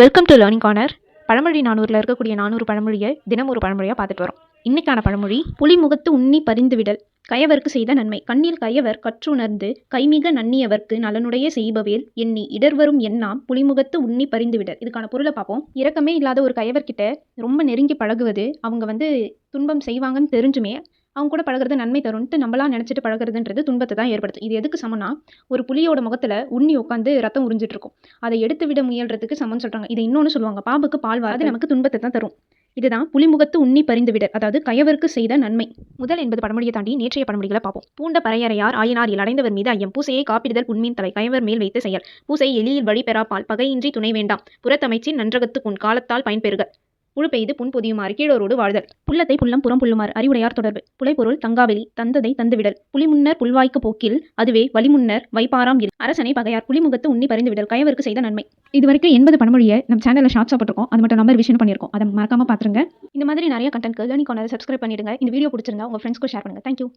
Welcome to learning corner. பழமொழி 400ல் இருக்கக்கூடிய 400 பழமொழியை தினம் ஒரு பழமொழியாக பார்த்துட்டு வரோம். இன்னைக்கான பழமொழி, புலிமுகத்து உண்ணி பரிந்து விடல் கயவர்க்கு செய்த நன்மை. கண்ணில் கயவர் கற்றுணர்ந்து கைமிக நன்னியவர்க்கு நலனுடைய செய்பவேல் எண்ணி இடர்வரும் எண்ணாம் புலிமுகத்து உண்ணி பரிந்து விடல். இதுக்கான பொருளை பார்ப்போம். இரக்கமே இல்லாத ஒரு கயவர்கிட்ட ரொம்ப நெருங்கி பழகுவது, அவங்க துன்பம் செய்வாங்கன்னு தெரிஞ்சுமே அவங்க கூட பழகிறது நன்மை தரும்ன்ட்டு நம்மளாம் நினச்சிட்டு பழகிறதுன்றது துன்பத்தை தான் ஏற்படுத்தும். இது எதுக்கு சமம்னா, ஒரு புலியோட முகத்தில் உண்ணி உட்காந்து ரத்தம் உறிஞ்சிட்டு இருக்கும். அதை எடுத்து விட முயல்றதுக்கு சமம்னு சொல்கிறாங்க. இதை இன்னொன்று சொல்லுவாங்க, பாம்புக்கு பால் அது நமக்கு துன்பத்தை தான் தரும். இதுதான் புலிமுகத்து உண்ணி பரிந்து விடல், அதாவது கயவருக்கு செய்த நன்மை. முதல் என்பது பழமொழியை தாண்டி நேற்றைய பழமொழிகளை பார்ப்போம். பூண்ட பறையறையார் ஆயினார் அடைந்தவர் மீது ஐயம், பூசையை காப்பிடுதல் உண்மையின் தலை கயவர் மேல் வைத்து செயல், பூசை எளியில் வழி பெறாப்பால் பகையின்றி துணை வேண்டாம், புறத்தமைச்சின் நன்றகத்து புண் காலத்தால் பயன்பெறுக, புழு பெய்து புண் பொதியுமாறு கீழோரோடு வாழ்தல், புல்லத்தை புல்லம் புறம் புல்லுமாறு அறிவுடையார் தொடர்பு, புலைப்பொருள் தங்காவெளி தந்ததை தந்துவிடல், புலிமுன்னர் புல்வாய்க்கு போக்கில் அதுவே வலிமுன்னர் வைப்பாராம் இல், அரசனை பகையார் புலிமுகத்து உண்ணி பரிந்து விடல் கயவருக்கு செய்த நன்மை. இது வரைக்கும் 80 பழமொழியை நம்ம சேனலில் ஷார்ட்ஸாக போட்டிருக்கோம். அது மட்டும் நம்ம ரிவிஷன் பண்ணியிருக்கோம். அதை மறக்காம பார்த்துருங்க. இந்த மாதிரி நிறைய கண்டென்ட்க்கு லேர்னிங் கார்னரை சப்ஸ்கிரைப் பண்ணிடுங்க. இந்த வீடியோ பிடிச்சிருந்தா உங்கள் ஃப்ரெண்ட்ஸ்க்கு ஷேர் பண்ணுங்கள். தேங்க்யூ.